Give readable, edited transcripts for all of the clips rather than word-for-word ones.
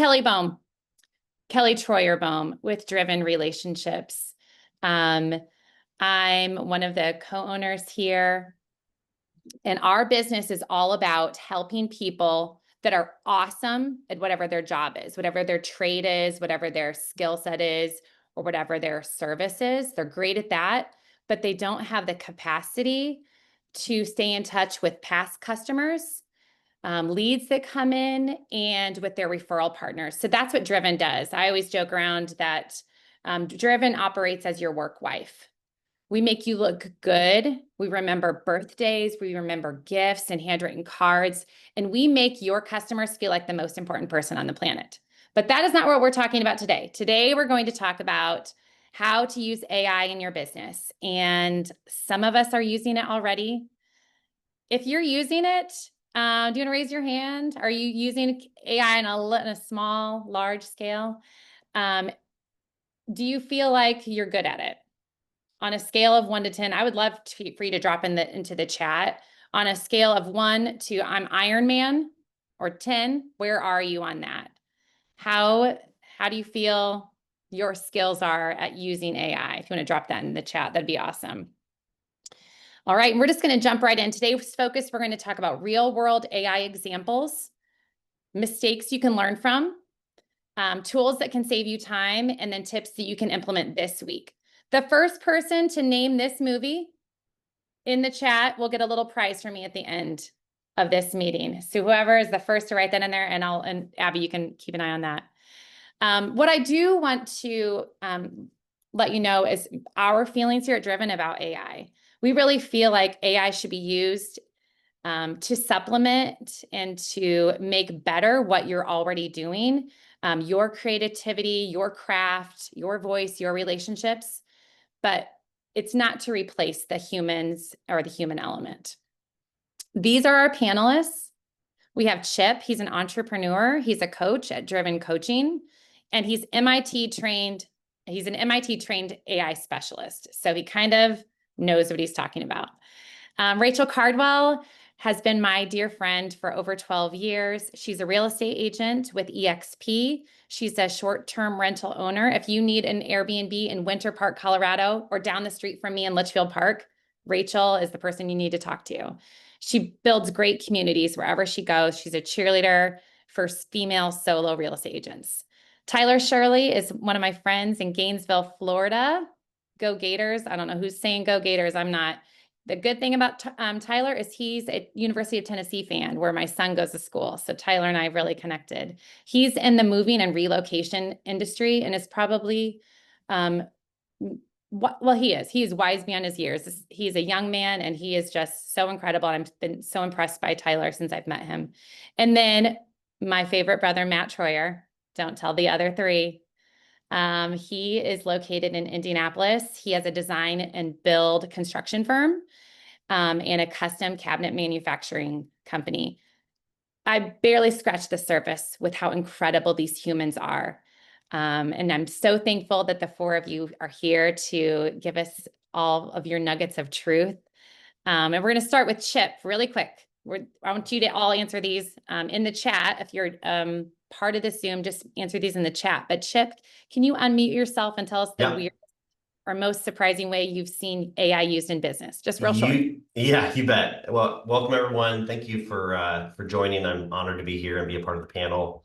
Kelly Troyer Bohm with Driven Relationships. I'm one of the co-owners here, and our business is all about helping people that are awesome at whatever their job is, whatever their trade is, whatever their skill set is, or whatever their service is. They're great at that, but they don't have the capacity to stay in touch with past customers, leads that come in, and with their referral partners. So that's what Driven does. I always joke around that Driven operates as your work wife. We make you look good. We remember birthdays. We remember gifts and handwritten cards. And we make your customers feel like the most important person on the planet. But that is not what we're talking about today. Today, we're going to talk about how to use AI in your business. And some of us are using it already. If you're using it, do you want to raise your hand? Are you using AI in a small, large scale? Do you feel like you're good at it? On a scale of 1 to 10, I would love for you to drop into the chat. On a scale of 1 to I'm Iron Man, or 10, where are you on that? How do you feel your skills are at using AI? If you want to drop that in the chat, that'd be awesome. All right, we're just going to jump right in. Today's focus, we're going to talk about real world AI examples, mistakes you can learn from, tools that can save you time, and then tips that you can implement this week. The first person to name this movie in the chat will get a little prize from me at the end of this meeting. So whoever is the first to write that in there, and Abby, you can keep an eye on that. What I do want to let you know is our feelings here at Driven about AI. We really feel like AI should be used to supplement and to make better what you're already doing, your creativity, your craft, your voice, your relationships. But it's not to replace the humans or the human element. These are our panelists. We have Chip. He's an entrepreneur. He's a coach at Driven Coaching, and he's MIT trained. He's an MIT trained AI specialist. So he kind of knows what he's talking about. Rachel Cardwell has been my dear friend for over 12 years. She's a real estate agent with EXP. She's a short-term rental owner. If you need an Airbnb in Winter Park, Colorado, or down the street from me in Litchfield Park, Rachel is the person you need to talk to. She builds great communities wherever she goes. She's a cheerleader for female solo real estate agents. Shirley is one of my friends in Gainesville, Florida. Go Gators. I don't know who's saying go Gators. I'm not. The good thing about Tyler is he's a University of Tennessee fan where my son goes to school. So Tyler and I have really connected. He's in the moving and relocation industry and is probably, he is. He is wise beyond his years. He's a young man and he is just so incredible. And I've been so impressed by Tyler since I've met him. And then my favorite brother, Matt Troyer. Don't tell the other three. He is located in Indianapolis. He has a design and build construction firm and a custom cabinet manufacturing company. I barely scratched the surface with how incredible these humans are. And I'm so thankful that the four of you are here to give us all of your nuggets of truth. And we're going to start with Chip really quick. I want you to all answer these in the chat. If you're part of the Zoom, just answer these in the chat. But Chip, can you unmute yourself and tell us the weirdest or most surprising way you've seen AI used in business? Just real short. Yeah, you bet. Well, welcome everyone. Thank you for joining. I'm honored to be here and be a part of the panel.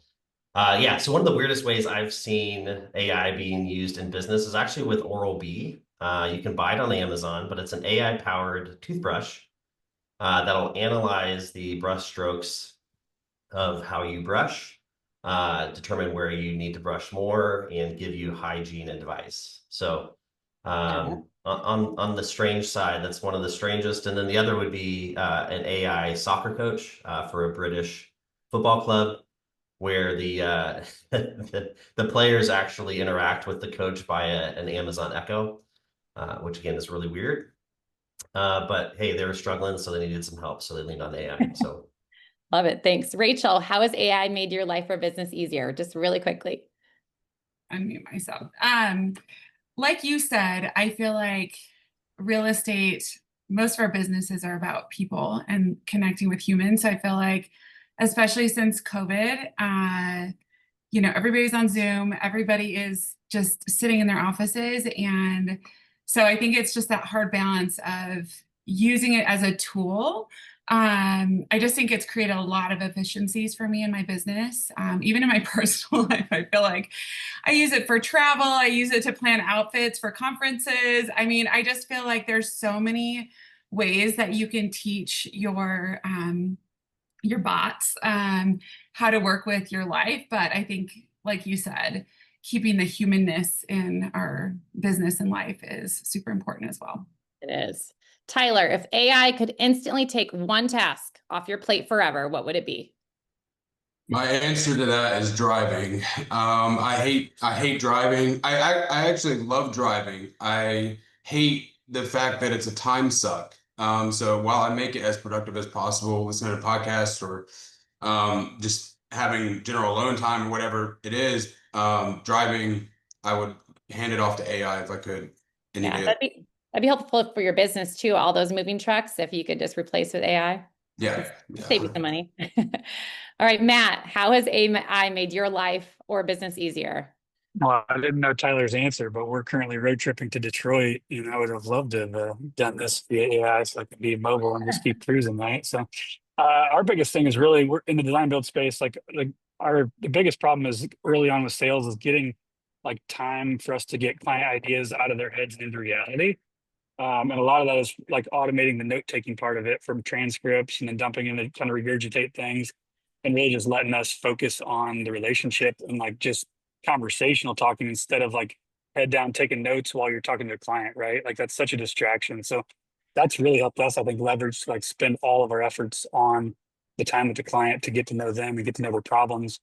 So one of the weirdest ways I've seen AI being used in business is actually with Oral-B. You can buy it on Amazon, but it's an AI-powered toothbrush that'll analyze the brush strokes of how you brush, determine where you need to brush more, and give you hygiene advice. So on the strange side, that's one of the strangest. And then the other would be an AI soccer coach for a British football club, where the the players actually interact with the coach via an Amazon Echo, which again is really weird. But hey, they were struggling, so they needed some help, so they leaned on AI. So love it. Thanks. Rachel, how has AI made your life or business easier? Just really quickly. Unmute myself. Like you said, I feel like real estate, most of our businesses are about people and connecting with humans. So I feel like, especially since COVID, everybody's on Zoom, everybody is just sitting in their offices. And so I think it's just that hard balance of using it as a tool. I just think it's created a lot of efficiencies for me in my business. Even in my personal life, I feel like I use it for travel. I use it to plan outfits for conferences. I mean, I just feel like there's so many ways that you can teach your bots how to work with your life. But I think, like you said, keeping the humanness in our business and life is super important as well. It is. Tyler, if AI could instantly take one task off your plate forever, what would it be? My answer to that is driving. I hate driving. I actually love driving. I hate the fact that it's a time suck. So while I make it as productive as possible, listening to podcasts or just having general alone time or whatever it is, driving, I would hand it off to AI if I could any Yeah, day. that'd be helpful for your business too. All those moving trucks, if you could just replace with AI, Yeah. save you some money. All right, Matt, how has AI made your life or business easier? Well, I didn't know Tyler's answer, but we're currently road tripping to Detroit, and I would have loved to have done this via AI so I could be mobile and just keep cruising, right? So, our biggest thing is really we're in the design build space. Like the biggest problem is early on with sales is getting like time for us to get client ideas out of their heads and into reality. And a lot of that is like automating the note taking part of it from transcripts and then dumping in to kind of regurgitate things and really just letting us focus on the relationship and like just conversational talking instead of like head down taking notes while you're talking to a client, right? Like that's such a distraction. So that's really helped us, I think, leverage, like spend all of our efforts on the time with the client to get to know them and get to know their problems.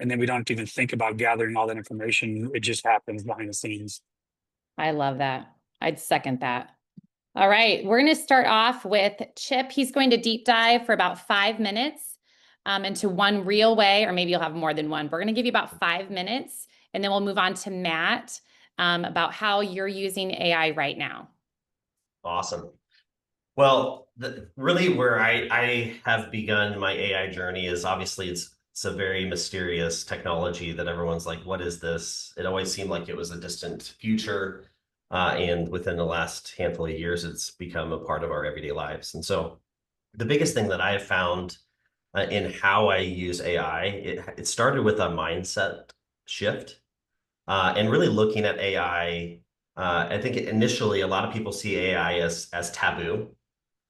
And then we don't even think about gathering all that information. It just happens behind the scenes. I love that. I'd second that. All right, we're going to start off with Chip. He's going to deep dive for about 5 minutes into one real way, or maybe you'll have more than one. We're going to give you about 5 minutes, and then we'll move on to Matt about how you're using AI right now. Awesome. Well, really where I have begun my AI journey is obviously it's a very mysterious technology that everyone's like, what is this? It always seemed like it was a distant future. And within the last handful of years, it's become a part of our everyday lives. And so the biggest thing that I have found in how I use AI, it started with a mindset shift and really looking at AI. I think initially a lot of people see AI as taboo.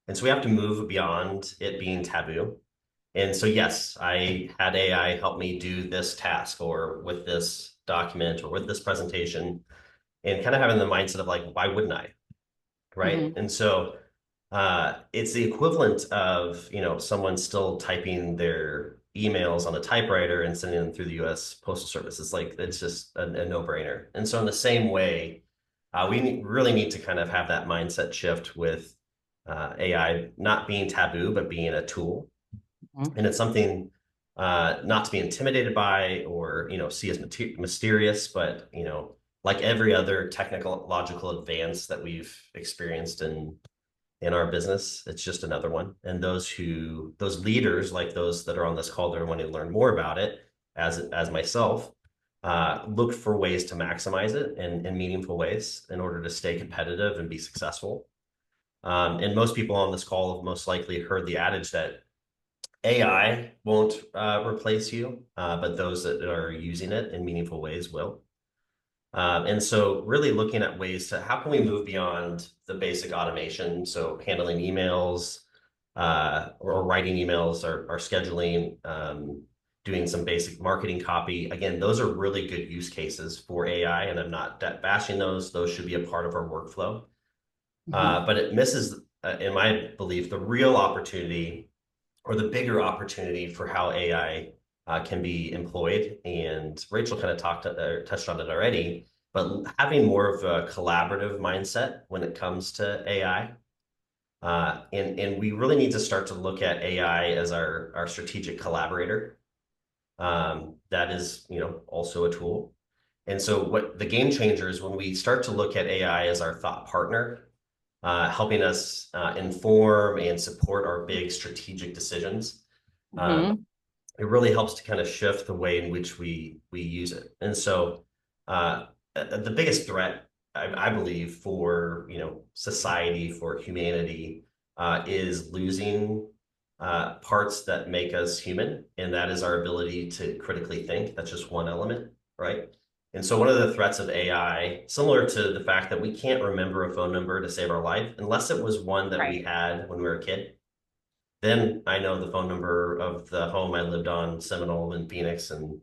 And so we have to move beyond it being taboo. And so, yes, I had AI help me do this task or with this document or with this presentation and kind of having the mindset of like, why wouldn't I? Right. Mm-hmm. And so it's the equivalent of, someone still typing their emails on a typewriter and sending them through the US Postal Service. It's like, it's just a no-brainer. And so in the same way, we really need to kind of have that mindset shift with AI not being taboo, but being a tool. Mm-hmm. And it's something not to be intimidated by or, see as mysterious, but, like every other technological advance that we've experienced in our business, it's just another one. And those leaders, like those that are on this call, that are wanting to learn more about it, as myself, look for ways to maximize it in meaningful ways in order to stay competitive and be successful. And most people on this call have most likely heard the adage that AI won't replace you, but those that are using it in meaningful ways will. And so really looking at ways to how can we move beyond the basic automation? So handling emails or writing emails or scheduling, doing some basic marketing copy. Again, those are really good use cases for AI, and I'm not bashing those. Those should be a part of our workflow. Mm-hmm. But it misses, in my belief, the real opportunity or the bigger opportunity for how AI can be employed. And Rachel kind of touched on it already, but having more of a collaborative mindset when it comes to AI. And we really need to start to look at AI as our strategic collaborator. That is, also a tool. And so what the game changer is when we start to look at AI as our thought partner, helping us inform and support our big strategic decisions. Mm-hmm. it really helps to kind of shift the way in which we use it. And so the biggest threat, I believe, for society, for humanity, is losing parts that make us human, and that is our ability to critically think. That's just one element, right? And so one of the threats of AI, similar to the fact that we can't remember a phone number to save our life, unless it was one that we had when we were a kid. Then I know the phone number of the home I lived on, Seminole in Phoenix in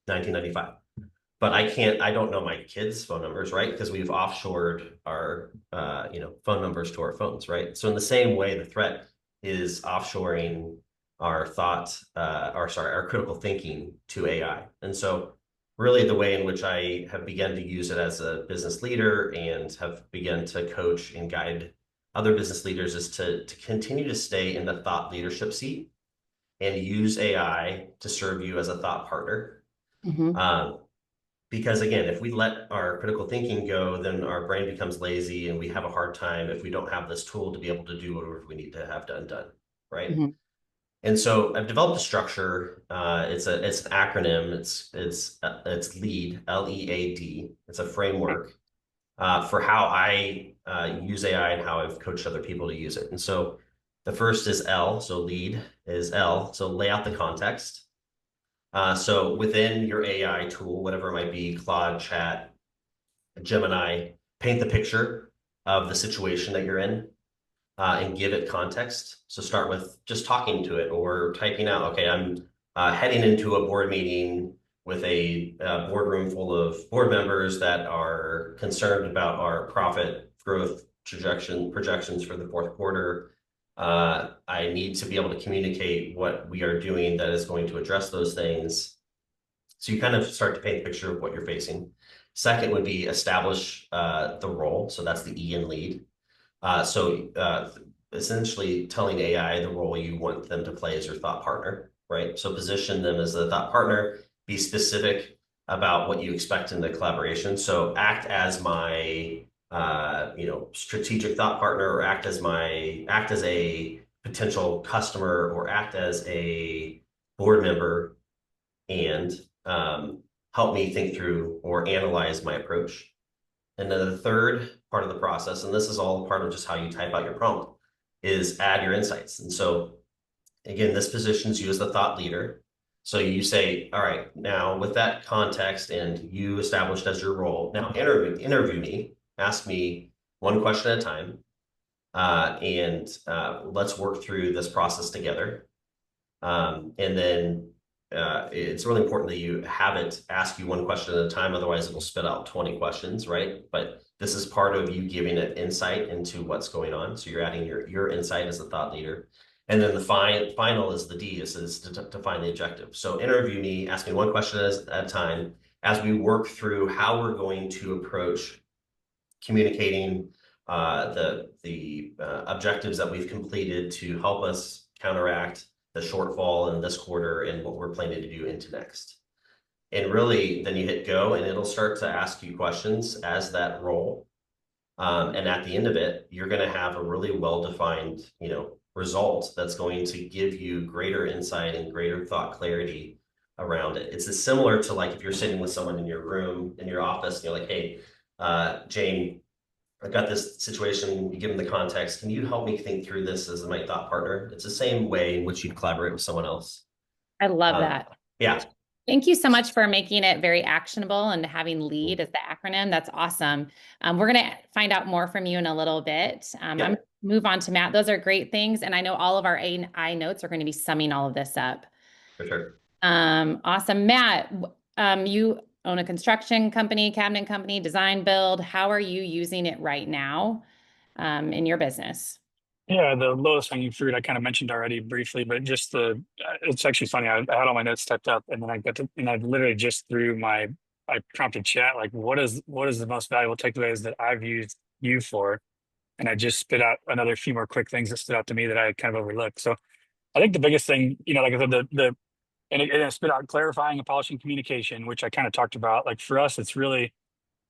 1995. But I don't know my kids' phone numbers, right? Because we've offshored our, phone numbers to our phones, right? So in the same way, the threat is offshoring our our critical thinking to AI. And so really the way in which I have begun to use it as a business leader and have begun to coach and guide other business leaders is to continue to stay in the thought leadership seat and use AI to serve you as a thought partner. Because again, if we let our critical thinking go, then our brain becomes lazy and we have a hard time if we don't have this tool to be able to do whatever we need to have done, right? And so I've developed a structure. It's an acronym. It's LEAD, LEAD. It's a framework for how I use AI and how I've coached other people to use it. And so the first is L, so lead is L, so lay out the context. So within your AI tool, whatever it might be, Claude, Chat, Gemini, paint the picture of the situation that you're in and give it context. So start with just talking to it or typing out, okay, I'm heading into a board meeting with a boardroom full of board members that are concerned about our profit growth projections for the fourth quarter. I need to be able to communicate what we are doing that is going to address those things. So you kind of start to paint a picture of what you're facing. Second would be establish the role. So that's the E in lead. Essentially telling AI the role you want them to play as your thought partner, right? So position them as a thought partner, be specific about what you expect in the collaboration. So act as my strategic thought partner, or act as a potential customer, or act as a board member, and help me think through or analyze my approach. And then the third part of the process, and this is all part of just how you type out your prompt, is add your insights. And so again, this positions you as the thought leader. So you say, all right, now with that context and you established as your role, now interview me, ask me one question at a time, and let's work through this process together. And then it's really important that you have it ask you one question at a time, otherwise it'll spit out 20 questions, right? But this is part of you giving it insight into what's going on. So you're adding your insight as a thought leader. And then the final is the D, is to define the objective. So interview me, ask me one question at a time as we work through how we're going to approach communicating the objectives that we've completed to help us counteract the shortfall in this quarter and what we're planning to do into next. And really, then you hit go and it'll start to ask you questions as that role. And at the end of it, you're going to have a really well-defined, result that's going to give you greater insight and greater thought clarity around it. It's similar to like if you're sitting with someone in your room, in your office, and you're like, hey, Jane, I've got this situation, you give them the context. Can you help me think through this as my thought partner? It's the same way in which you'd collaborate with someone else. I love that. Yeah. Thank you so much for making it very actionable and having LEAD as the acronym. That's awesome. We're going to find out more from you in a little bit. I'm going to move on to Matt. Those are great things. And I know all of our AI notes are going to be summing all of this up. For sure. Awesome. Matt, you own a construction company, cabinet company, design build. How are you using it right now in your business? Yeah, the lowest hanging fruit I kind of mentioned already briefly, but just it's actually funny. I had all my notes typed up and then I literally just I prompted chat, like, what is the most valuable takeaways that I've used you for? And I just spit out another few more quick things that stood out to me that I kind of overlooked. So I think the biggest thing, like I said, and it spit out clarifying and polishing communication, which I kind of talked about. Like for us, it's really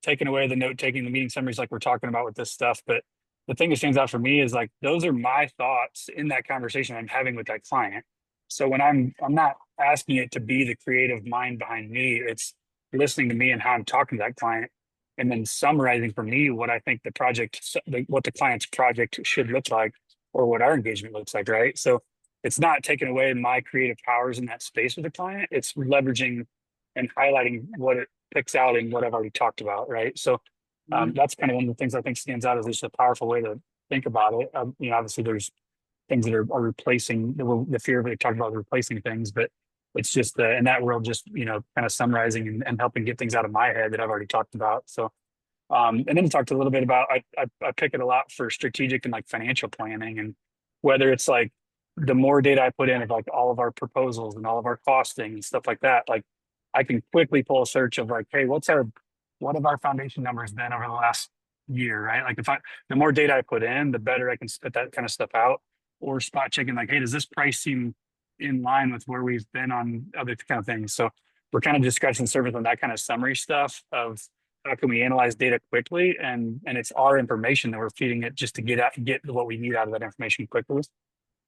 taking away the note taking, the meeting summaries like we're talking about with this stuff. But the thing that stands out for me is like, those are my thoughts in that conversation I'm having with that client. So when I'm not asking it to be the creative mind behind me, it's listening to me and how I'm talking to that client, and then summarizing for me what I think the project, what the client's project should look like, or what our engagement looks like, right? So it's not taking away my creative powers in that space with the client. It's leveraging and highlighting what it picks out in what I've already talked about, right? So that's kind of one of the things I think stands out as just a powerful way to think about it. Obviously there's things that are replacing the fear of it talked about replacing things, but it's just in that world, just, kind of summarizing and helping get things out of my head that I've already talked about. So, and then talked a little bit about, I pick it a lot for strategic and like financial planning, and whether it's like the more data I put in of like all of our proposals and all of our costing and stuff like that, like I can quickly pull a search of like, hey, what have our foundation numbers been over the last year, right? Like the more data I put in, the better I can spit that kind of stuff out, or spot checking like, hey, does this price seem in line with where we've been on other kind of things? So we're kind of just scratching the surface on that kind of summary stuff of how can we analyze data quickly, and it's our information that we're feeding it just to get what we need out of that information quickly.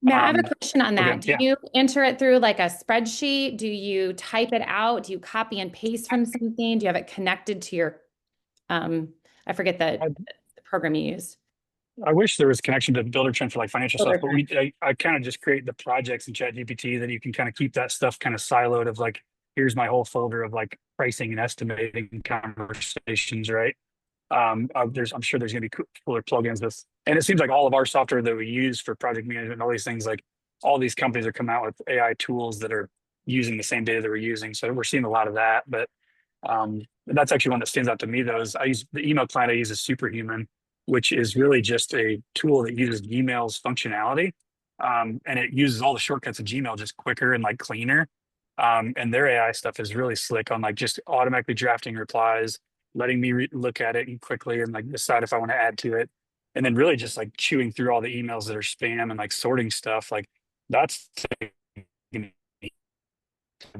Matt, I have a question on that. Okay, Do you enter it through like a spreadsheet? Do you type it out? Do you copy and paste from something? Do you have it connected to your, I forget the program you use? I wish there was connection to Builder Trend for like financial stuff, but Builder I kind of just create the projects in ChatGPT that you can kind of keep that stuff kind of siloed of like, here's my whole folder of like pricing and estimating conversations, right? I'm sure there's going to be cooler plugins with, and it seems like all of our software that we use for project management and all these things, like all these companies are coming out with AI tools that are using the same data that we're using. So we're seeing a lot of that, but that's actually one that stands out to me though, is I use the email client I use is Superhuman, which is really just a tool that uses Gmail's functionality. And it uses all the shortcuts of Gmail just quicker and like cleaner. And their AI stuff is really slick on like just automatically drafting replies, letting me look at it quickly and like decide if I want to add to it. And then really just like chewing through all the emails that are spam and like sorting stuff. Like that's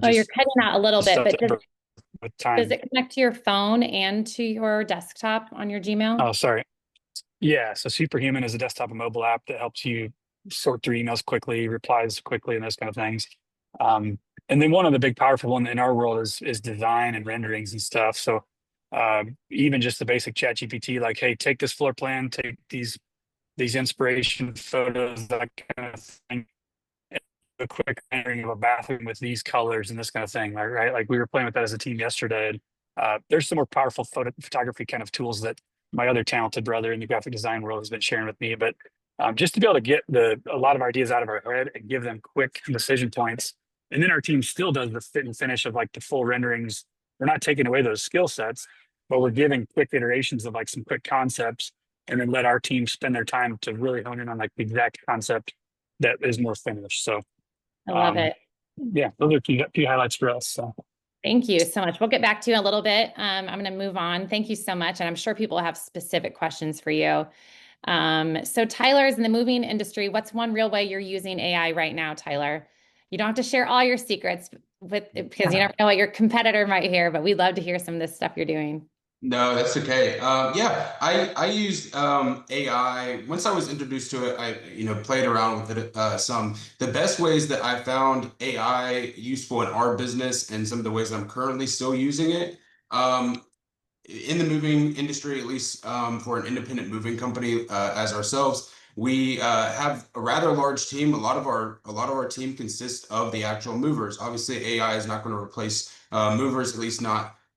Oh, you're cutting out a little bit, but with time. Does it connect to your phone and to your desktop on your Gmail? Oh, sorry. Yeah. So Superhuman is a desktop and mobile app that helps you sort through emails quickly, replies quickly, and those kind of things. And then one of the big powerful one in our world is design and renderings and stuff. So even just the basic chat GPT, like, hey, take this floor plan, take these inspiration photos, that kind of thing. A quick rendering of a bathroom with these colors and this kind of thing, right? Like we were playing with that as a team yesterday. And, there's some more powerful photography kind of tools that my other talented brother in the graphic design world has been sharing with me. But just to be able to get a lot of ideas out of our head and give them quick decision points. And then our team still does the fit and finish of like the full renderings. We're not taking away those skill sets, but we're giving quick iterations of like some quick concepts, and then let our team spend their time to really hone in on like the exact concept that is more finished. So I love it. Yeah, those are few highlights for us. So. Thank you so much. We'll get back to you in a little bit. I'm going to move on. Thank you so much. And I'm sure people have specific questions for you. So Tyler's in the moving industry. What's one real way you're using AI right now, Tyler? You don't have to share all your secrets because you never know what your competitor might hear, but we'd love to hear some of this stuff you're doing. No, that's okay. Yeah, I used AI once I was introduced to it. I played around with it some. The best ways that I found AI useful in our business, and some of the ways I'm currently still using it in the moving industry, at least for an independent moving company as ourselves. We have a rather large team. A lot of our team consists of the actual movers. Obviously, AI is not going to replace movers, at least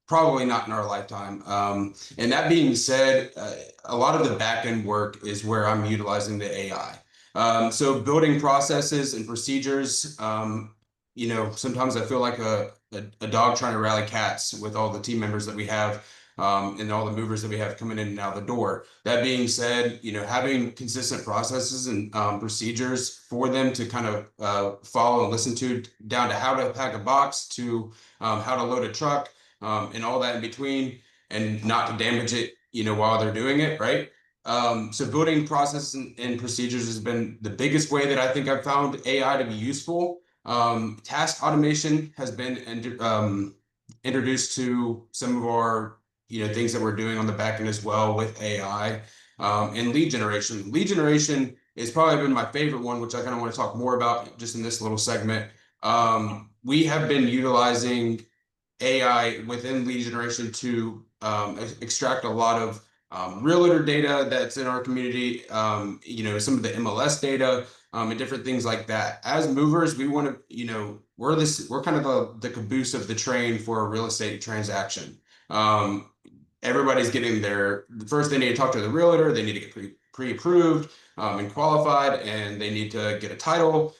probably not in our lifetime. And that being said, a lot of the back end work is where I'm utilizing the AI. So building processes and procedures. Sometimes I feel like a dog trying to rally cats with all the team members that we have. And all the movers that we have coming in and out the door. That being said, having consistent processes and procedures for them to kind of follow and listen to, down to how to pack a box, to how to load a truck, and all that in between, and not to damage it, while they're doing it, right? So building processes and procedures has been the biggest way that I think I've found AI to be useful. Task automation has been introduced to some of our things that we're doing on the back end as well with AI, and lead generation. Lead generation it's probably been my favorite one, which I kind of want to talk more about just in this little segment. We have been utilizing AI within lead generation to extract a lot of realtor data that's in our community, some of the MLS data, and different things like that. As movers, we want to, we're kind of the caboose of the train for a real estate transaction. Everybody's getting first they need to talk to the realtor, they need to get pre-approved and qualified, and they need to get a title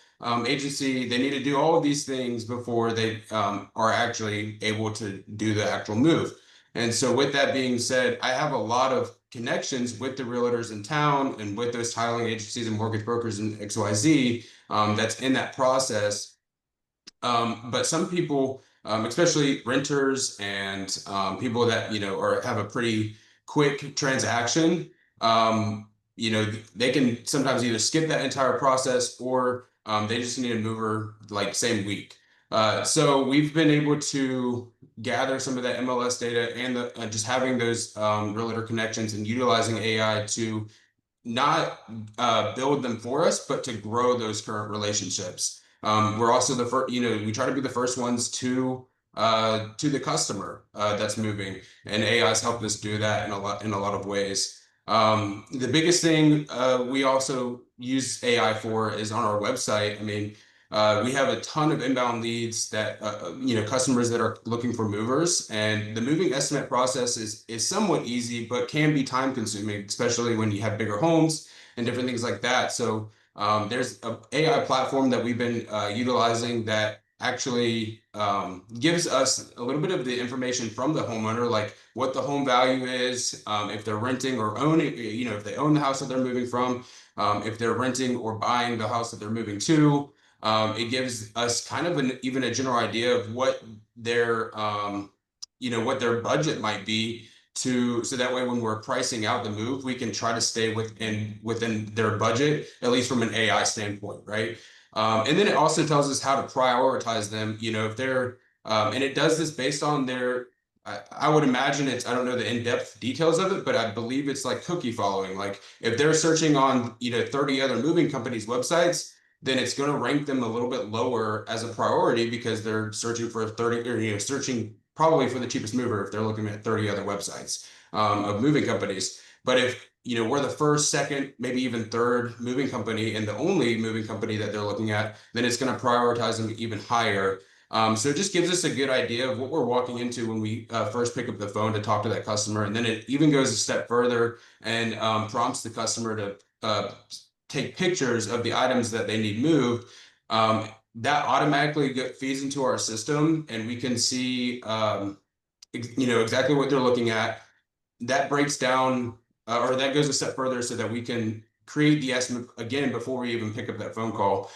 agency. They need to do all of these things before they are actually able to do the actual move. And so with that being said, I have a lot of connections with the realtors in town and with those titling agencies and mortgage brokers and XYZ that's in that process. But some people, especially renters and people that, have a pretty quick transaction, they can sometimes either skip that entire process or they just need a mover like same week. So we've been able to gather some of that MLS data and just having those realtor connections and utilizing AI to not build them for us, but to grow those current relationships. We're also the first, we try to be the first ones to the customer that's moving, and AI has helped us do that in a lot of ways. The biggest thing we also use AI for is on our website. I mean, we have a ton of inbound leads that, customers that are looking for movers, and the moving estimate process is somewhat easy, but can be time consuming, especially when you have bigger homes and different things like that. So there's an AI platform that we've been utilizing that actually gives us a little bit of the information from the homeowner, like what the home value is, if they're renting or owning, if they own the house that they're moving from, if they're renting or buying the house that they're moving to. It gives us kind of even a general idea of what their what their budget might be, so that way when we're pricing out the move, we can try to stay within their budget, at least from an AI standpoint, right? And then it also tells us how to prioritize them, if they're and it does this based on their, I would imagine I don't know the in-depth details of it, but I believe it's like cookie following. Like if they're searching on 30 other moving companies' websites, then it's going to rank them a little bit lower as a priority because they're searching for 30 or searching probably for the cheapest mover if they're looking at 30 other websites of moving companies. But if we're the first, second, maybe even third moving company and the only moving company that they're looking at, then it's going to prioritize them even higher. So it just gives us a good idea of what we're walking into when we first pick up the phone to talk to that customer. And then it even goes a step further and prompts the customer to take pictures of the items that they need moved. That automatically feeds into our system, and we can see exactly what they're looking at. That breaks down or that goes a step further so that we can create the estimate again before we even pick up that phone call.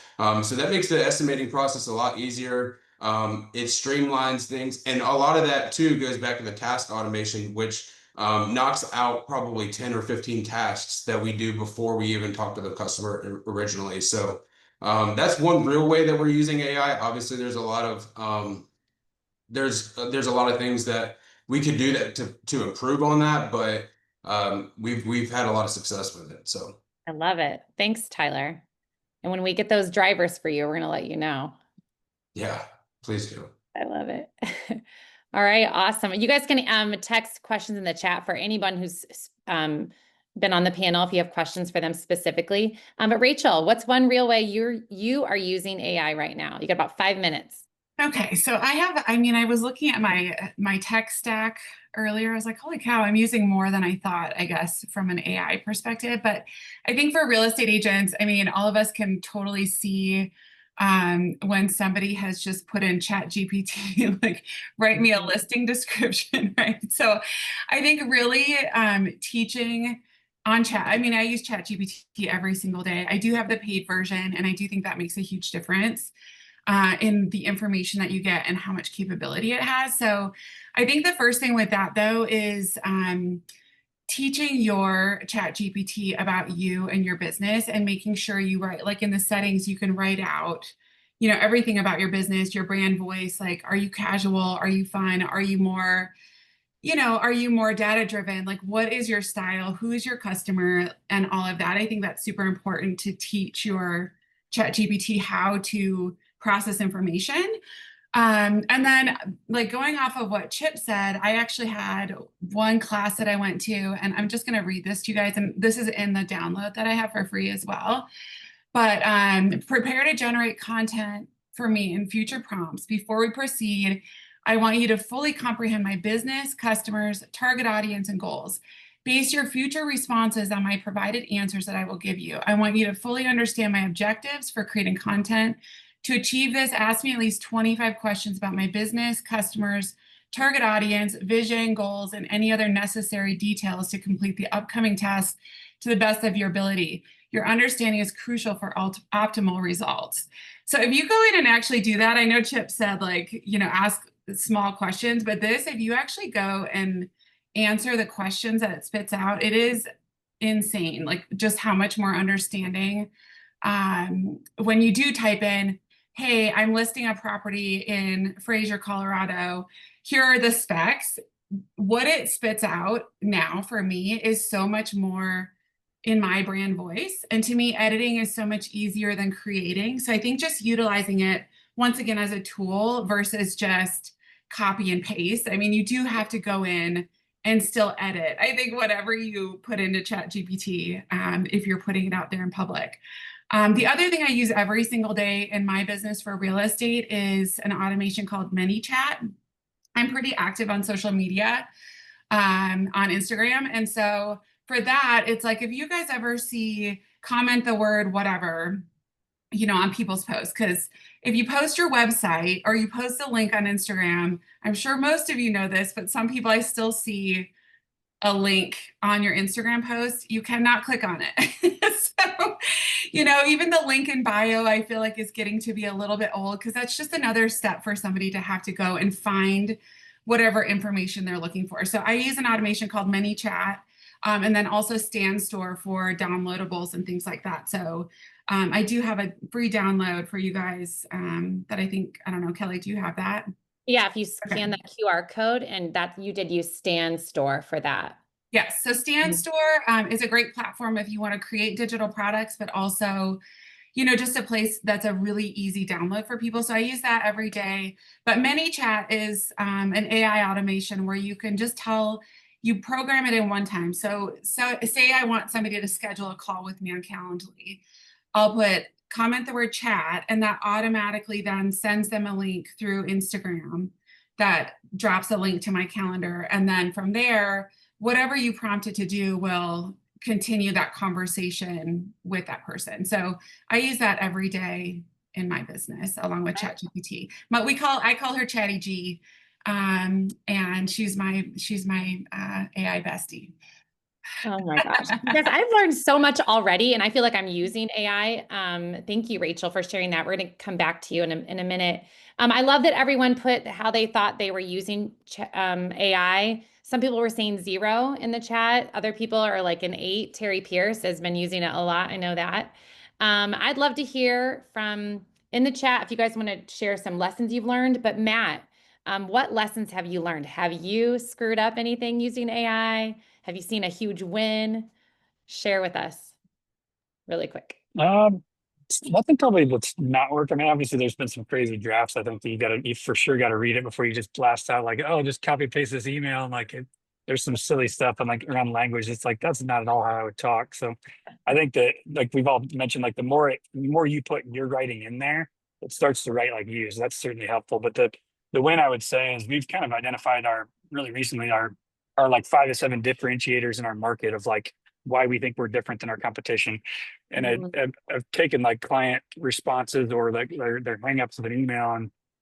So that makes the estimating process a lot easier. It streamlines things, and a lot of that too goes back to the task automation, which knocks out probably 10 or 15 tasks that we do before we even talk to the customer originally. So that's one real way that we're using AI. Obviously, there's a lot of there's a lot of things that we could do to improve on that, but we've had a lot of success with it. So I love it. Thanks, Tyler. And when we get those drivers for you, we're going to let you know. Yeah, please do. I love it. All right, awesome. You guys can text questions in the chat for anyone who's been on the panel if you have questions for them specifically. But Rachel, what's one real way you are using AI right now? You got about 5 minutes. Okay, so I was looking at my tech stack earlier. I was like, holy cow, I'm using more than I thought, I guess, from an AI perspective. But I think for real estate agents, all of us can totally see when somebody has just put in ChatGPT, like, write me a listing description, right? So I think really teaching on chat, I use ChatGPT every single day. I do have the paid version, and I do think that makes a huge difference in the information that you get and how much capability it has. So I think the first thing with that, though, is teaching your ChatGPT about you and your business and making sure you write, like in the settings, you can write out, everything about your business, your brand voice, like, are you casual? Are you fun? Are you more, are you more data driven? Like, what is your style? Who is your customer? And all of that. I think that's super important to teach your ChatGPT how to process information. And then, like, going off of what Chip said, I actually had one class that I went to, and I'm just going to read this to you guys. And this is in the download that I have for free as well. But prepare to generate content for me in future prompts. Before we proceed, I want you to fully comprehend my business, customers, target audience, and goals. Base your future responses on my provided answers that I will give you. I want you to fully understand my objectives for creating content. To achieve this, ask me at least 25 questions about my business, customers, target audience, vision, goals, and any other necessary details to complete the upcoming task to the best of your ability. Your understanding is crucial for optimal results. So if you go in and actually do that, I know Chip said, like, ask small questions, but this, if you actually go and answer the questions that it spits out, it is insane, like just how much more understanding. When you do type in, hey, I'm listing a property in Fraser, Colorado, here are the specs, what it spits out now for me is so much more in my brand voice. And to me, editing is so much easier than creating. So I think just utilizing it once again as a tool versus just copy and paste. I mean, you do have to go in and still edit. I think whatever you put into ChatGPT, if you're putting it out there in public. The other thing I use every single day in my business for real estate is an automation called ManyChat. I'm pretty active on social media, on Instagram. And so for that, it's like, if you guys ever comment the word whatever, on people's posts, because if you post your website or you post a link on Instagram, I'm sure most of you know this, but some people, I still see a link on your Instagram post, you cannot click on it. So, even the link in bio, I feel like is getting to be a little bit old, because that's just another step for somebody to have to go and find whatever information they're looking for. So I use an automation called ManyChat, and then also StanStore for downloadables and things like that. So I do have a free download for you guys that I think, I don't know, Kelly, do you have that? Yeah, if you scan that QR code, and that you did use StanStore for that. Yes, so StanStore is a great platform if you want to create digital products, but also, just a place that's a really easy download for people. So I use that every day. But ManyChat is an AI automation where you can just you program it in one time. So say I want somebody to schedule a call with me on Calendly. I'll comment the word chat, and that automatically then sends them a link through Instagram that drops a link to my calendar. And then from there, whatever you prompt it to do will continue that conversation with that person. So I use that every day in my business along with ChatGPT. But I call her Chatty G, and she's my AI bestie. Oh my gosh. Yes, I've learned so much already, and I feel like I'm using AI. Thank you, Rachel, for sharing that. We're going to come back to you in a minute. I love that everyone put how they thought they were using AI. Some people were saying 0 in the chat. Other people are like an 8. Terry Pierce has been using it a lot. I know that. I'd love to hear from in the chat if you guys want to share some lessons you've learned. But Matt, what lessons have you learned? Have you screwed up anything using AI? Have you seen a huge win? Share with us really quick. Nothing probably that's not worked. I mean, obviously there's been some crazy drafts. I think that you for sure got to read it before you just blast out like, oh, just copy paste this email. And like, there's some silly stuff and like around language. It's like, that's not at all how I would talk. So I think that, like we've all mentioned, like the more you put your writing in there, it starts to write like you. So that's certainly helpful. But the win I would say is we've kind of identified really recently our like 5 to 7 differentiators in our market of like why we think we're different than our competition. And I've taken like client responses or like their hangups of an email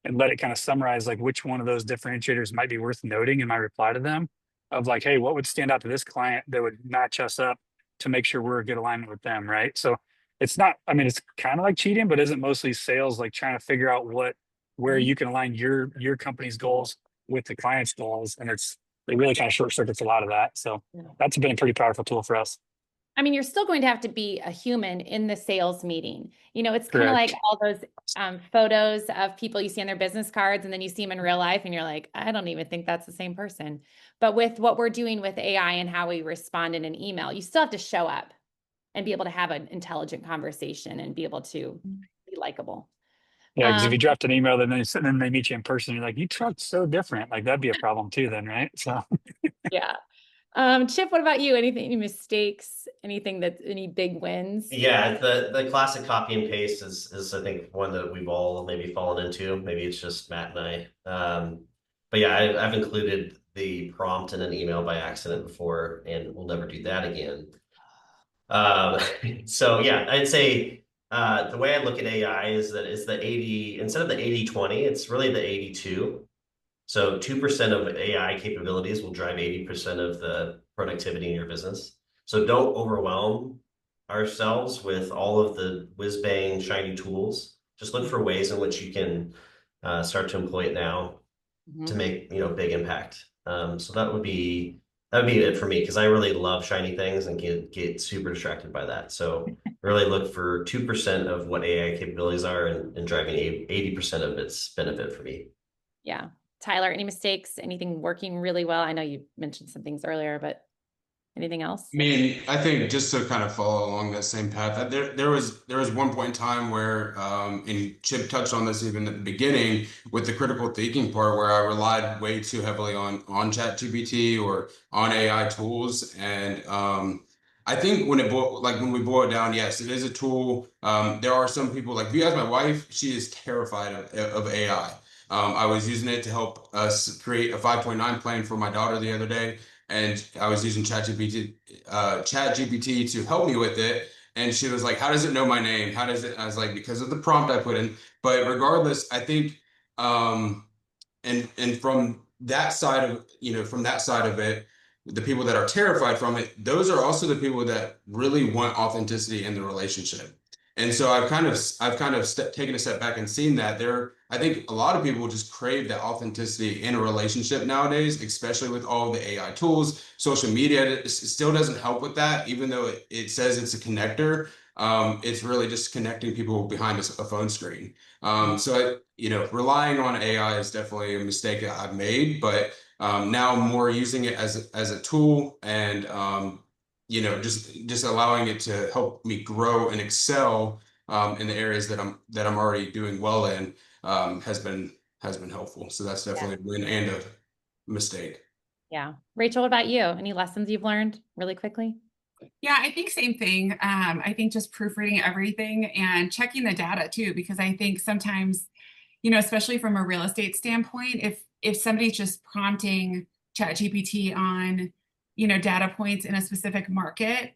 and let it kind of summarize like which one of those differentiators might be worth noting in my reply to them of like, hey, what would stand out to this client that would match us up to make sure we're a good alignment with them, right? So it's not, I mean, it's kind of like cheating, but isn't mostly sales, like trying to figure out where you can align your company's goals with the client's goals. And it really kind of short circuits a lot of that. So that's been a pretty powerful tool for us. I mean, you're still going to have to be a human in the sales meeting. You know, it's kind of like Correct. all those photos of people you see on their business cards, and then you see them in real life, and you're like, I don't even think that's the same person. But with what we're doing with AI and how we respond in an email, you still have to show up and be able to have an intelligent conversation and be able to be likable. Yeah, because if you Um, dropped an email, then they meet you in person, you're like, you talk so different. Like that'd be a problem too, then, right? So yeah. Chip, what about you? Anything, any mistakes, anything that, any big wins? Yeah, the classic copy and paste is I think one that we've all maybe fallen into. Maybe it's just Matt and I. But yeah, I've included the prompt in an email by accident before, and we'll never do that again. Um, so yeah, I'd say the way I look at AI is that it's the 80, instead of the 80-20, it's really the 82. So 2% of AI capabilities will drive 80% of the productivity in your business. So don't overwhelm ourselves with all of the whiz bang shiny tools. Just look for ways in which you can start to employ it now to make big impact. So that would be it for me, because I really love shiny things and get super distracted by that. So really look for 2% of what AI capabilities are and driving 80% of its benefit for me. Yeah. Tyler, any mistakes? Anything working really well? I know you mentioned some things earlier, but anything else? I mean, I think just to kind of follow along that same path, there was one point in time where, and Chip touched on this even at the beginning with the critical thinking part, where I relied way too heavily on ChatGPT or on AI tools, and I think when we boil it down, yes, it is a tool. There are some people, like if you ask my wife, she is terrified of AI. I was using it to help us create a 5.9 plan for my daughter the other day, and I was using ChatGPT to help me with it. And she was like, "How does it know my name? How does it?" I was like, "Because of the prompt I put in." But regardless, I think, and from that side of it, the people that are terrified from it, those are also the people that really want authenticity in the relationship. And so I've taken a step back and seen that I think a lot of people just crave that authenticity in a relationship nowadays, especially with all of the AI tools. Social media it still doesn't help with that, even though it says it's a connector. It's really just connecting people behind a phone screen. Relying on AI is definitely a mistake that I've made, but now I'm more using it as a tool, and just allowing it to help me grow and excel in the areas that I'm already doing well in, has been helpful. So that's definitely a win and a mistake. Yeah. Rachel, what about you? Any lessons you've learned really quickly? Yeah, I think same thing. I think just proofreading everything and checking the data too, because I think sometimes, especially from a real estate standpoint, if somebody's just prompting ChatGPT on, data points in a specific market,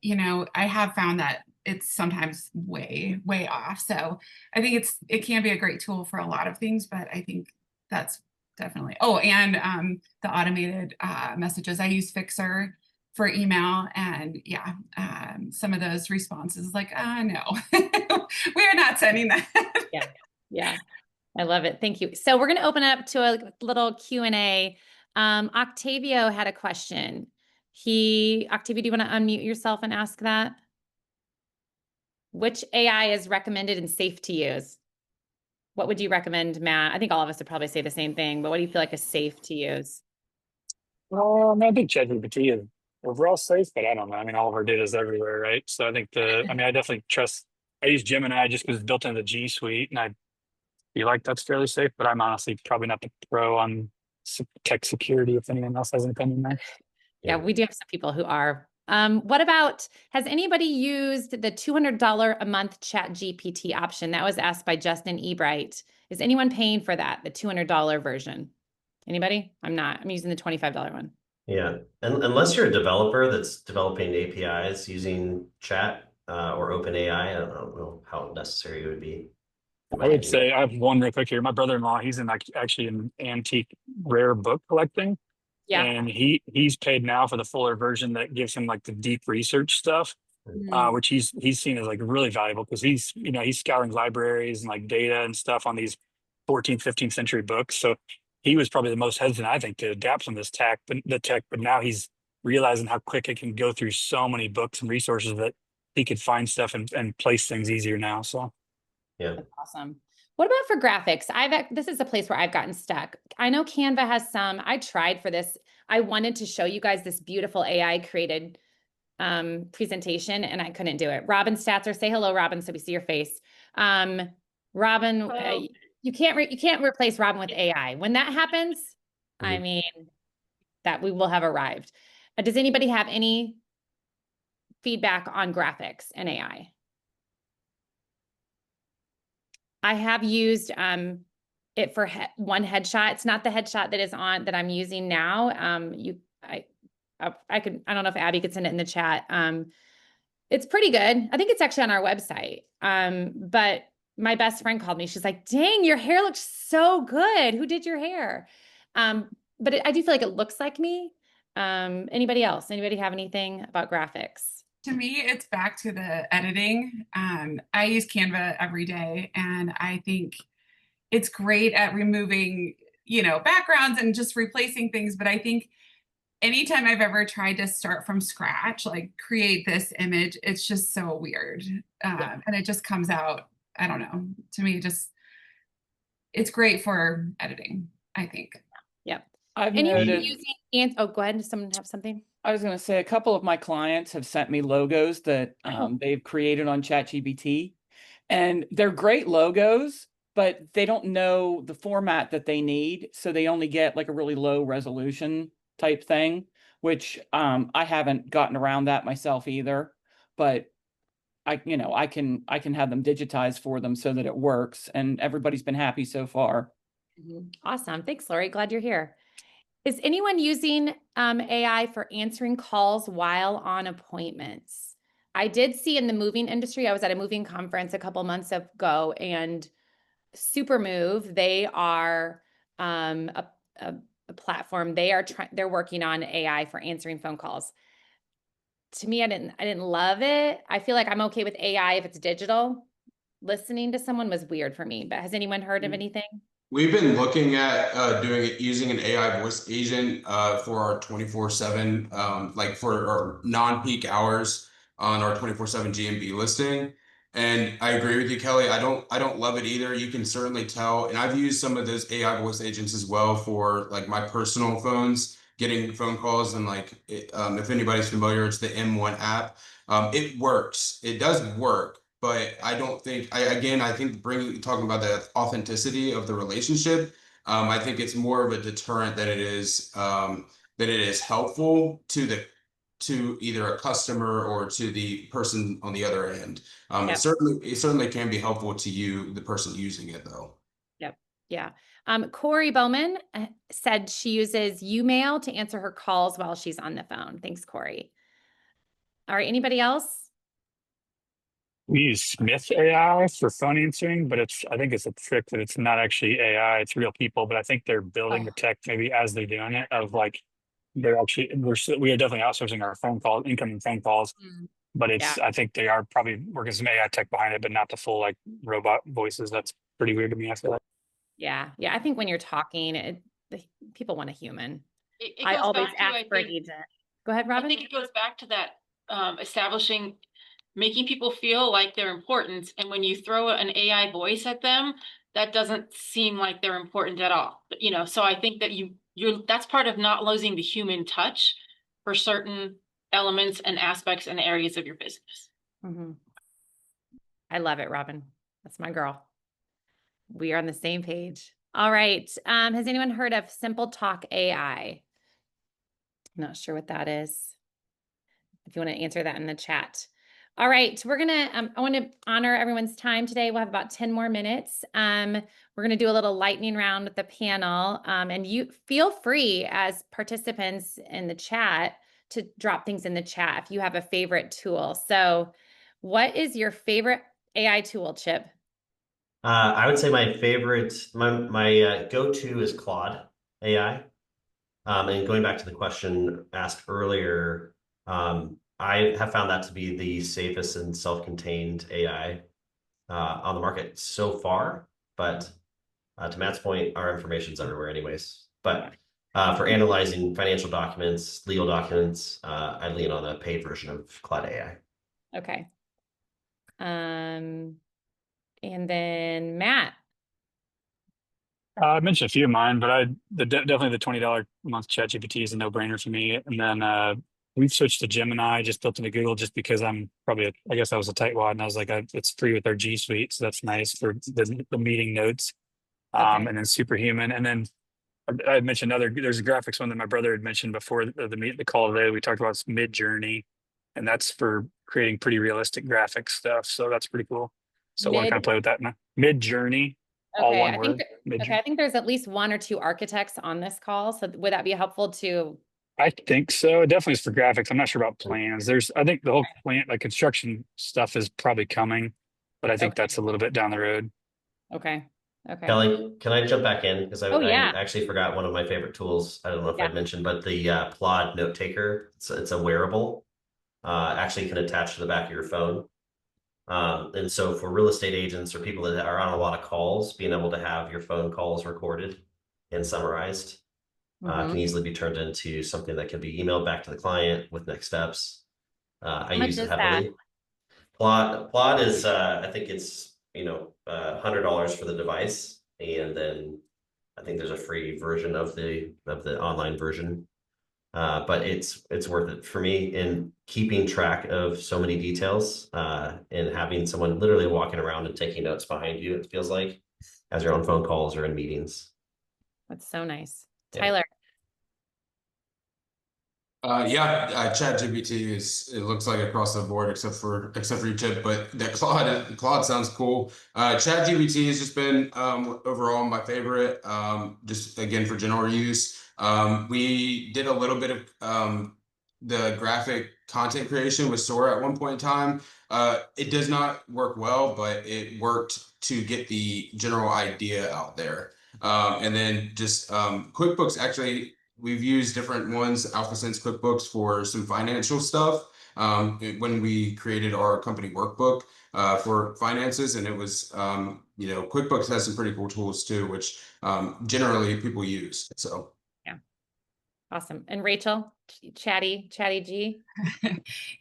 I have found that it's sometimes way, way off. So I think it can be a great tool for a lot of things, but I think that's definitely, and the automated messages. I use Fixer for email, and yeah, some of those responses like, no, we are not sending that. Yeah. I love it. Thank you. So we're going to open up to a little Q&A. Octavio had a question. Octavio, do you want to unmute yourself and ask that? Which AI is recommended and safe to use? What would you recommend, Matt? I think all of us would probably say the same thing, but what do you feel like is safe to use? I think ChatGPT is overall safe, but I don't know. I mean, all of our data is everywhere, right? So I think I definitely trust. I use Gemini just because it's built into the G Suite, and I feel like that's fairly safe. But I'm honestly probably not the pro on tech security. If anyone else has an opinion there. Yeah, we do have some people who are. What about, has anybody used the $200 a month ChatGPT option? That was asked by Justin Ebright. Is anyone paying for that, the $200 version? Anybody? I'm not. I'm using the $25 one. Yeah, and unless you're a developer that's developing APIs using chat or OpenAI, I don't know how necessary it would be. I would say I have one real quick here. My brother-in-law, he's actually in antique rare book collecting. Yeah. And he's paid now for the fuller version that gives him like the deep research stuff, which he's seen as like really valuable, because he's scouring libraries and like data and stuff on these 14th, 15th century books. So he was probably the most hesitant, I think, to adapt some of this tech, but now he's realizing how quick it can go through so many books and resources that he could find stuff and place things easier now. So Yeah. That's awesome. What about for graphics? This is a place where I've gotten stuck. I know Canva has some. I tried for this. I wanted to show you guys this beautiful AI created presentation, and I couldn't do it. Robin Statzer, say hello, Robin, so we see your face. Robin, you can't replace Robin with AI. When that happens, I mean, that we will have arrived. Does anybody have any feedback on graphics and AI? I have used it for one headshot. It's not the headshot that I'm using now. I don't know if Abby could send it in the chat. It's pretty good. I think it's actually on our website. But my best friend called me. She's like, dang, your hair looks so good. Who did your hair? But I do feel like it looks like me. Anybody else? Anybody have anything about graphics? To me, it's back to the editing. I use Canva every day, and I think it's great at removing, backgrounds and just replacing things. But I think anytime I've ever tried to start from scratch, like create this image, it's just so weird. And it just comes out, I don't know, to me, it's great for editing, I think. Yep. I've Anyone noted. oh, go ahead. Does someone have something? I was going to say a couple of my clients have sent me logos that they've created on ChatGPT, and they're great logos, but they don't know the format that they need, so they only get like a really low resolution type thing, which I haven't gotten around that myself either. But I can have them digitized for them so that it works, and everybody's been happy so far. Awesome. Thanks, Lori. Glad you're here. Is anyone using AI for answering calls while on appointments? I did see in the moving industry, I was at a moving conference a couple months ago, and Supermove, they are a platform. They're working on AI for answering phone calls. To me, I didn't love it. I feel like I'm okay with AI if it's digital. Listening to someone was weird for me, but has anyone heard of anything? We've been looking at using an AI voice agent for our 24/7, like for our non-peak hours on our 24/7 GMB listing. And I agree with you, Kelly. I don't love it either. You can certainly tell. And I've used some of those AI voice agents as well for like my personal phones, getting phone calls. And if anybody's familiar, it's the M1 app. It works. It does work. But I don't think, I think talking about the authenticity of the relationship, I think it's more of a deterrent than it is helpful to either a customer or to the person on the other end. Yep. It certainly can be helpful to you, the person using it, though. Yep. Yeah. Corey Bowman said she uses Umail to answer her calls while she's on the phone. Thanks, Corey. All right. Anybody else? we use Smith AI for phone answering, but I think it's a trick that it's not actually AI, it's real people. But I think they're building the tech maybe as they're doing it of like we are definitely outsourcing our incoming phone calls. But I think they are probably working some AI tech behind it, but not the full like robot voices. That's pretty weird to me. I feel like. Yeah. I think when you're talking, people want a human. It I goes always back to, ask for an agent. Go ahead, Robin. I think it goes back to that making people feel like they're important. And when you throw an AI voice at them, that doesn't seem like they're important at all. But, so I think that that's part of not losing the human touch for certain elements and aspects and areas of your business. Mm-hmm. I love it, Robin. That's my girl. We are on the same page. All right. Has anyone heard of Simple Talk AI? I'm not sure what that is. If you want to answer that in the chat. All right, we're gonna, I want to honor everyone's time today. We'll have about 10 more minutes. We're gonna do a little lightning round with the panel. And you feel free as participants in the chat to drop things in the chat if you have a favorite tool. So what is your favorite AI tool, Chip? I would say my favorite, my go-to is Claude AI. And going back to the question asked earlier, I have found that to be the safest and self-contained AI on the market so far. But to Matt's point, our information's everywhere anyways. But For analyzing financial documents, legal documents, I lean on a paid version of Claude AI. Okay. And then Matt. I mentioned a few of mine, but definitely the $20 a month ChatGPT is a no-brainer for me. And then we've switched to Gemini, just built into Google, just because I'm probably I guess I was a tightwad, and I was like, it's free with our G Suite, so that's nice for the meeting notes. Okay. And then Superhuman, and then I had mentioned there's a graphics one that my brother had mentioned before the call today. We talked about Mid Journey, and that's for creating pretty realistic graphic stuff. So that's pretty cool. So I want to kind of play with that now. Mid Journey, all Okay, one I word. think I think there's at least 1 or 2 architects on this call. So would that be helpful to? I think so. It definitely is for graphics. I'm not sure about plans. I think the whole plant, like construction stuff, is probably coming, but I think Okay. that's a little bit down the road. Okay. Okay. Kelly, can I jump back in? Because Oh, I yeah. actually forgot one of my favorite tools. I don't know if Yeah. I mentioned, but the Plod note taker. It's a wearable. Actually can attach to the back of your phone. And so for real estate agents or people that are on a lot of calls, being able to have your phone calls recorded and summarized can easily be turned into something that can be emailed back to the client with next steps. I How much use it is heavily. Plod is I think it's $100 for the device, and then I think there's a free version of the online version. But it's worth it for me in keeping track of so many details and having someone literally walking around and taking notes behind you, it feels like, as you're on phone calls or in meetings. That's so nice. Yeah. Tyler. ChatGPT it looks like across the board except for you, Chip, but that Claude sounds cool. ChatGPT has just been overall my favorite, just again for general use. We did a little bit of the graphic content creation with Sora at one point in time. It does not work well, but it worked to get the general idea out there. And then just QuickBooks actually. We've used different ones, AlphaSense QuickBooks, for some financial stuff. When we created our company workbook for finances, and it was, QuickBooks has some pretty cool tools too, which generally people use. So Yeah. Awesome. And Rachel, Chatty G.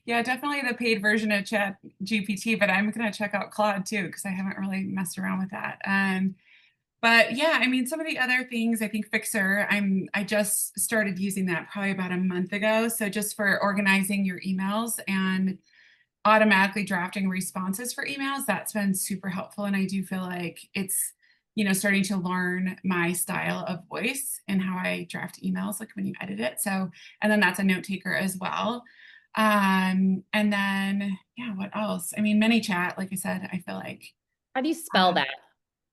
Yeah, definitely the paid version of Chat GPT, but I'm going to check out Claude too, because I haven't really messed around with that. But yeah, I mean, some of the other things, I think Fixer, I just started using that probably about a month ago. So just for organizing your emails and automatically drafting responses for emails, that's been super helpful. And I do feel like it's, starting to learn my style of voice and how I draft emails, like when you edit it. So, and then that's a note taker as well. And then, yeah, what else? I mean, ManyChat, like I said, I feel like. How do you spell that?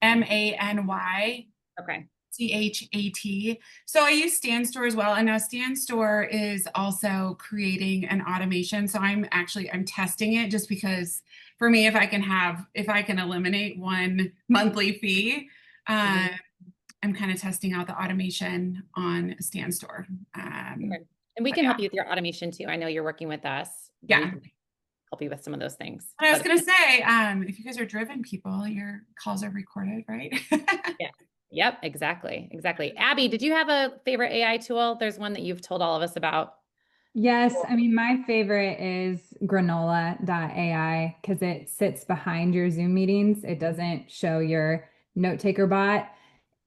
ManyChat. Okay. So I use StanStore as well. And now StanStore is also creating an automation. So I'm testing it just because for me, if I can eliminate one monthly fee, I'm kind of testing out the automation on StanStore. Okay. And we can help you with your automation too. I know you're working with us. Yeah. We can help you with some of those things. And I was going to say, if you guys are driven people, your calls are recorded, right? Yeah. Yep, exactly. Abby, did you have a favorite AI tool? There's one that you've told all of us about. Yes, I mean, my favorite is granola.ai because it sits behind your Zoom meetings. It doesn't show your note taker bot.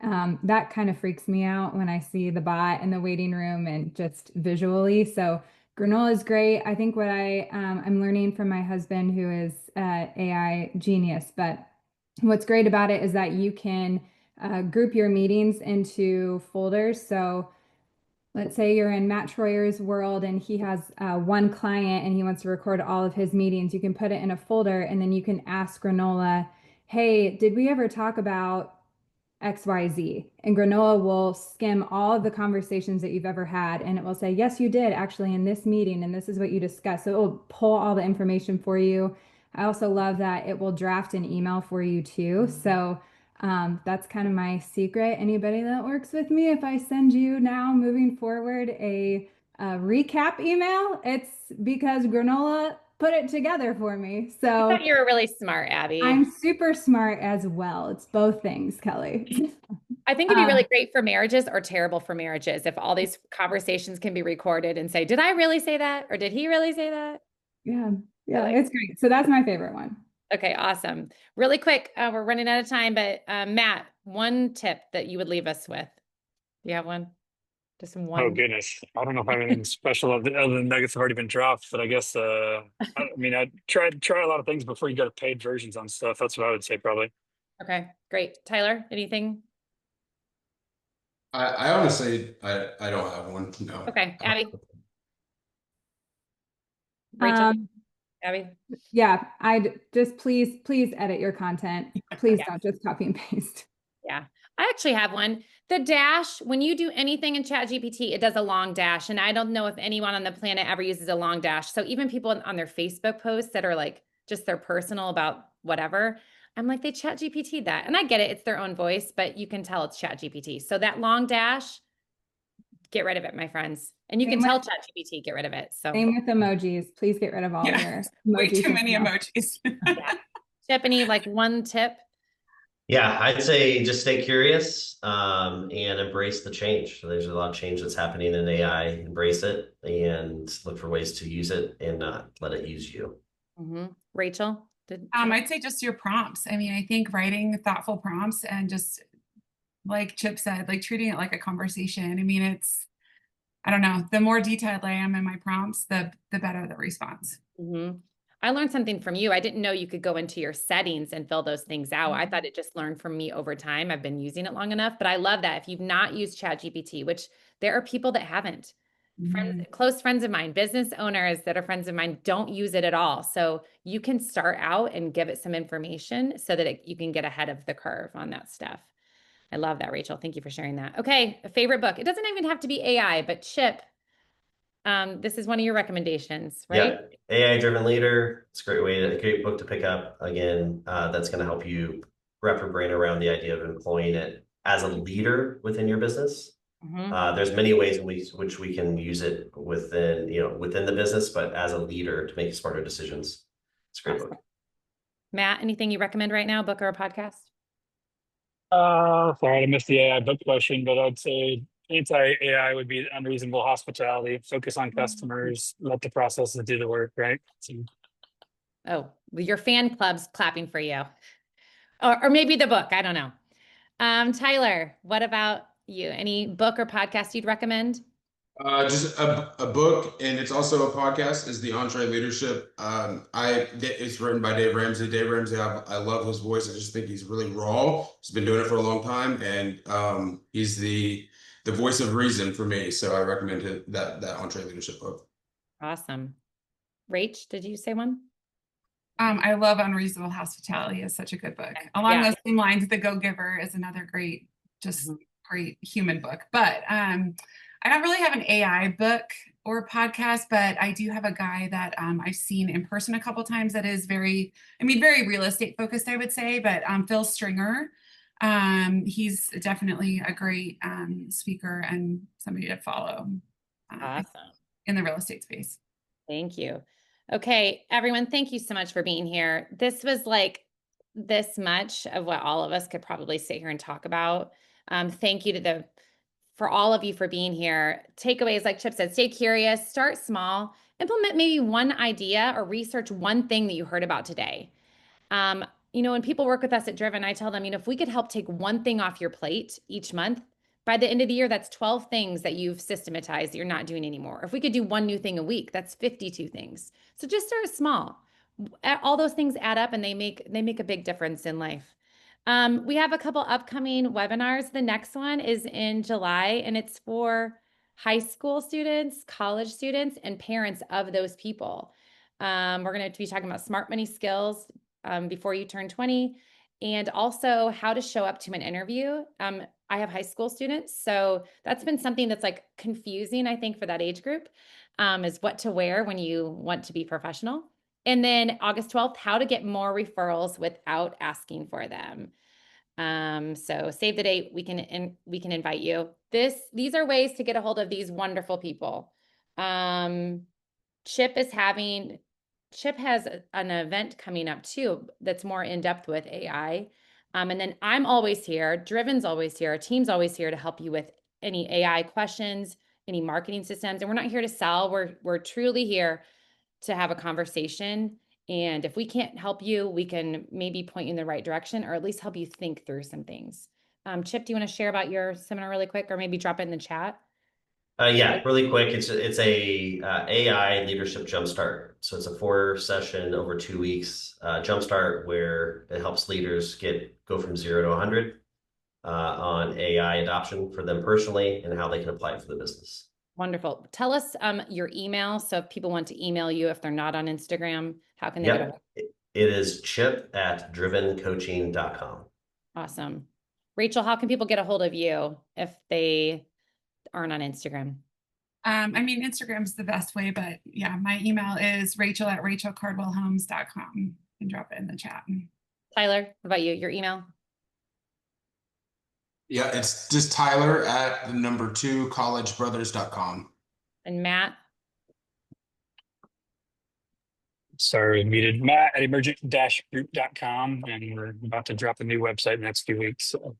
That kind of freaks me out when I see the bot in the waiting room and just visually. So granola is great. I think what I'm learning from my husband, who is AI genius, but what's great about it is that you can group your meetings into folders. So let's say you're in Matt Troyer's world and he has one client and he wants to record all of his meetings. You can put it in a folder and then you can ask Granola, hey, did we ever talk about XYZ? And Granola will skim all of the conversations that you've ever had and it will say, yes, you did actually in this meeting and this is what you discussed. So it will pull all the information for you. I also love that it will draft an email for you too. So that's kind of my secret. Anybody that works with me, if I send you now moving forward a recap email, it's because Granola put it together for me. So I thought you were really smart, Abby. I'm super smart as well. It's both things, Kelly. I think it'd be really great for marriages or terrible for marriages if all these conversations can be recorded and say, did I really say that? Or did he really say that? Yeah. Yeah, like- it's great. So that's my favorite one. Okay, awesome. Really quick, we're running out of time, but Matt, one tip that you would leave us with. Do you have one? Just Oh one. goodness, I don't know if I have anything special other than nuggets have already been dropped, but I guess I mean I try a lot of things before you go to paid versions on stuff. That's what I would say probably. Okay, great. Tyler, anything? I honestly, I don't have one. No. Okay, Abby. Rachel, Um, Abby. yeah, I'd just please edit your content. Please Yeah. don't just copy and paste. Yeah, I actually have one. The dash, when you do anything in ChatGPT, it does a long dash. And I don't know if anyone on the planet ever uses a long dash. So even people on their Facebook posts that are like just their personal about whatever, I'm like, they ChatGPT that. And I get it, it's their own voice, but you can tell it's ChatGPT. So that long dash, get rid of it, my friends. And you can tell ChatGPT, get rid of it. So Same with emojis. Please get rid of all your Way emojis too many and emojis. Chip, any like one tip? Yeah, I'd say just stay curious and embrace the change. So there's a lot of change that's happening in AI. Embrace it and look for ways to use it and not let it use you. Rachel? I'd say just your prompts. I mean, I think writing thoughtful prompts and just like Chip said, like treating it like a conversation. I mean, I don't know, the more detailed I am in my prompts, the better the response. I learned something from you. I didn't know you could go into your settings and fill those things out. I thought it just learned from me over time. I've been using it long enough, but I love that. If you've not used ChatGPT, which there are people that haven't, close friends of mine, business owners that are friends of mine don't use it at all. So you can start out and give it some information so that you can get ahead of the curve on that stuff. I love that, Rachel. Thank you for sharing that. Okay, a favorite book. It doesn't even have to be AI, but Chip, this is one of your recommendations, right? Yeah, AI driven leader. It's a great book to pick up. Again, that's going to help you wrap your brain around the idea of employing it as a leader within your business. There's many ways in which we can use it within the business, but as a leader to make smarter decisions. It's a great book. Matt, anything you recommend right now, book or a podcast? Sorry, I missed the AI book question, but I'd say anti-AI would be unreasonable hospitality. Focus on customers, let the processes do the work, right? So, Oh, your fan club's clapping for you. Or maybe the book, I don't know. Tyler, what about you? Any book or podcast you'd recommend? Just a book, and it's also a podcast, is the Entree Leadership. It's written by Dave Ramsey. Dave Ramsey, I love his voice. I just think he's really raw. He's been doing it for a long time, and he's the voice of reason for me. So I recommend that Entree Leadership book. Awesome. Rach, did you say one? I love Unreasonable Hospitality. Is such a good book. Along those same lines, The Go-Giver is another great, great human book. But I don't really have an AI book or podcast, but I do have a guy that I've seen in person a couple times that is very real estate focused, I would say. But Phil Stringer, he's definitely a great speaker and somebody to follow in the real estate space. Thank you. Okay, everyone, thank you so much for being here. This was like this much of what all of us could probably sit here and talk about. Thank you for all of you for being here. Takeaways, like Chip said, stay curious, start small, implement maybe one idea or research one thing that you heard about today. When people work with us at Driven, I tell them, if we could help take one thing off your plate each month, by the end of the year, that's 12 things that you've systematized that you're not doing anymore. If we could do one new thing a week, that's 52 things. So just start small. All those things add up and they make a big difference in life. We have a couple upcoming webinars. The next one is in July, and it's for high school students, college students, and parents of those people. We're going to be talking about smart money skills before you turn 20, and also how to show up to an interview. I have high school students, so that's been something that's like confusing, I think, for that age group, is what to wear when you want to be professional. And then August 12th, how to get more referrals without asking for them. So save the date. We can invite you. These are ways to get a hold of these wonderful people. Chip has an event coming up too that's more in depth with AI. And then I'm always here. Driven's always here. Our team's always here to help you with any AI questions, any marketing systems. And we're not here to sell. We're truly here to have a conversation. And if we can't help you, we can maybe point you in the right direction, or at least help you think through some things. Chip, do you want to share about your seminar really quick, or maybe drop it in the chat? Yeah, really quick. It's a AI leadership jumpstart. So it's a 4-session over 2 weeks jumpstart where it helps leaders go from 0 to 100 on AI adoption for them personally and how they can apply it for the business. Wonderful. Tell us your email. So if people want to email you, if they're not on Instagram, how can they get it? It is chip@drivencoaching.com. Awesome. Rachel, how can people get a hold of you if they aren't on Instagram? I mean, Instagram's the best way, but yeah, my email is rachel@rachelcardwellhomes.com. You can drop it in the chat. Tyler, what about you? Your email? Yeah, it's just Tyler@2collegebrothers.com. And Matt? Sorry, muted. Matt at emergent-group.com, and we're about to drop a new website in the next few weeks. So.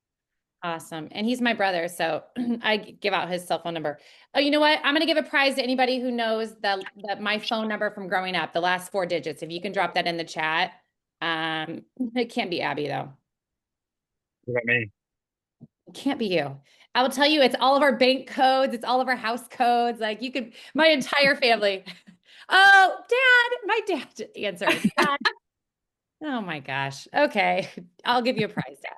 Awesome. And he's my brother, so I give out his cell phone number. Oh, you know what? I'm going to give a prize to anybody who knows my phone number from growing up, the last 4 digits. If you can drop that in the chat. It can't be Abby, though. What about me? It can't be you. I will tell you, it's all of our bank codes. It's all of our house codes. Like you could, my entire family. Oh, Dad, my dad answered. Dad. Oh my gosh. Okay. I'll give you a prize, Dad.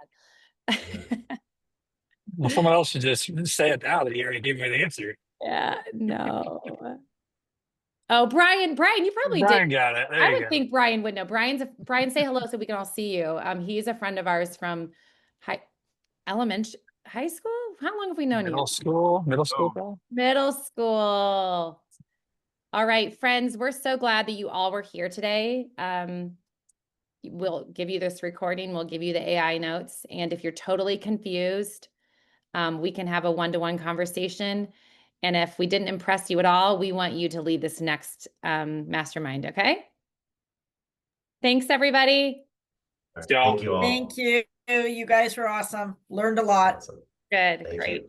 Well, someone else should just say it now that he already gave me the answer. Yeah, no. Oh, Brian, you probably Brian did. got it. There I you would go. think Brian would know. Brian, say hello so we can all see you. He's a friend of ours from high school. How long have we known you? Middle school, bro. Middle school. All right, friends, we're so glad that you all were here today. We'll give you this recording. We'll give you the AI notes. And if you're totally confused, we can have a one-to-one conversation. And if we didn't impress you at all, we want you to lead this next mastermind, okay? Thanks, everybody. Thank you all. Thank you. You guys were awesome. Learned a lot. Awesome. Good, Thank great. you.